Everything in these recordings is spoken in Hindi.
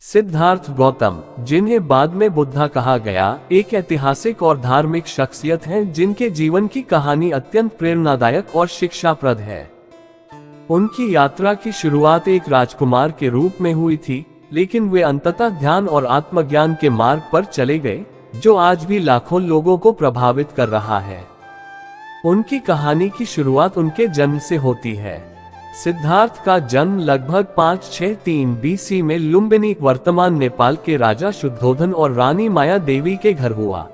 सिद्धार्थ गौतम, जिन्हें बाद में बुद्धा कहा गया, एक ऐतिहासिक और धार्मिक शख्सियत हैं जिनके जीवन की कहानी अत्यंत प्रेरणादायक और शिक्षाप्रद है। उनकी यात्रा की शुरुआत एक राजकुमार के रूप में हुई थी, लेकिन वे अंततः ध्यान और आत्मज्ञान के मार्ग पर चले गए, जो आज भी लाखों लोगों को प्रभावित कर रहा है। उनकी कहानी की शुरुआत उनके जन्म से होती है। सिद्धार्थ का जन्म लगभग 563 बीसी में लुम्बिनी, वर्तमान नेपाल के राजा शुद्धोधन और रानी माया देवी के घर हुआ।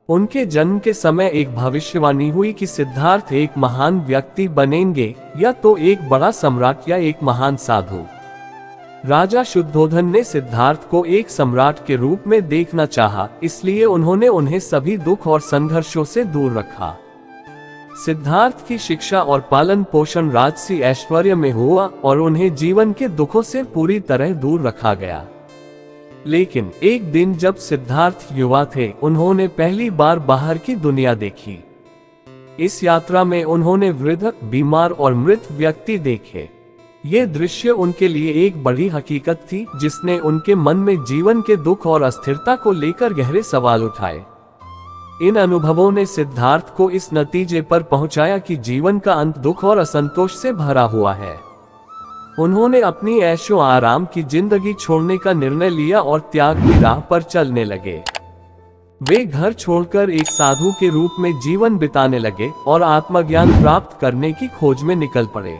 उनके जन्म के समय एक भविष्यवाणी हुई कि सिद्धार्थ एक महान व्यक्ति बनेंगे, या तो एक बड़ा सम्राट या एक महान साधु। राजा शुद्धोधन ने सिद्धार्थ को एक सम्राट के रूप में देखना चाहा, इसलिए उन्होंने उन्हें सभी दुख और संघर्षों से दूर रखा। सिद्धार्थ की शिक्षा और पालन पोषण राजसी ऐश्वर्य में हुआ और उन्हें जीवन के दुखों से पूरी तरह दूर रखा गया। लेकिन एक दिन जब सिद्धार्थ युवा थे, उन्होंने पहली बार बाहर की दुनिया देखी। इस यात्रा में उन्होंने वृद्ध, बीमार और मृत व्यक्ति देखे। ये दृश्य उनके लिए एक बड़ी हकीकत थी, जिसने उनके मन में जीवन के दुख और अस्थिरता को लेकर गहरे सवाल उठाए। इन अनुभवों ने सिद्धार्थ को इस नतीजे पर पहुंचाया कि जीवन का अंत दुख और असंतोष से भरा हुआ है। उन्होंने अपनी ऐशो आराम की जिंदगी छोड़ने का निर्णय लिया और त्याग की राह पर चलने लगे। वे घर छोड़कर एक साधु के रूप में जीवन बिताने लगे और आत्मज्ञान प्राप्त करने की खोज में निकल पड़े।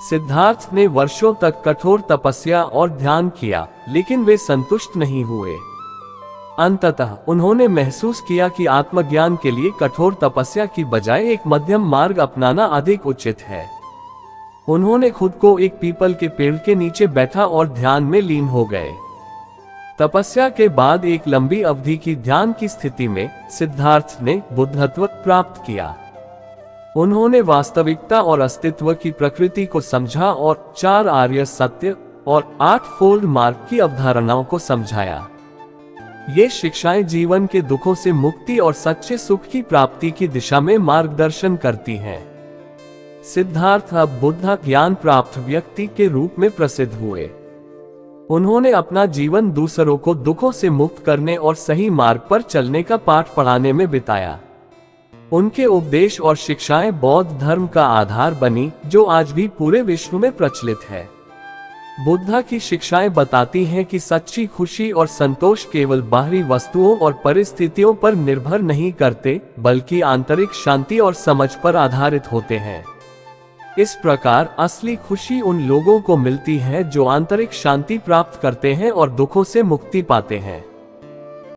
सिद्धार्थ ने वर्षों तक कठोर तपस्या और ध्यान किया, लेकिन वे संतुष्ट नहीं हुए। अंततः उन्होंने महसूस किया कि आत्मज्ञान के लिए कठोर तपस्या की बजाय एक मध्यम मार्ग अपनाना अधिक उचित है। उन्होंने खुद को एक पीपल के पेड़ के नीचे बैठा और ध्यान में लीन हो गए। तपस्या के बाद एक लंबी अवधि की ध्यान की स्थिति में सिद्धार्थ ने बुद्धत्व प्राप्त किया। उन्होंने वास्तविकता और अस्तित्व की प्रकृति को समझा और 4 आर्य सत्य और 8 फोल्ड मार्ग की अवधारणाओं को समझाया। ये शिक्षाएं जीवन के दुखों से मुक्ति और सच्चे सुख की प्राप्ति की दिशा में मार्गदर्शन करती हैं। सिद्धार्थ अब बुद्ध ज्ञान प्राप्त व्यक्ति के रूप में प्रसिद्ध हुए। उन्होंने अपना जीवन दूसरों को दुखों से मुक्त करने और सही मार्ग पर चलने का पाठ पढ़ाने में बिताया। उनके उपदेश और शिक्षाएं बौद्ध धर्म का आधार बनी, जो आज भी पूरे विश्व में प्रचलित है। बुद्धा की शिक्षाएं बताती हैं कि सच्ची खुशी और संतोष केवल बाहरी वस्तुओं और परिस्थितियों पर निर्भर नहीं करते, बल्कि आंतरिक शांति और समझ पर आधारित होते हैं। इस प्रकार असली खुशी उन लोगों को मिलती है जो आंतरिक शांति प्राप्त करते हैं और दुखों से मुक्ति पाते हैं।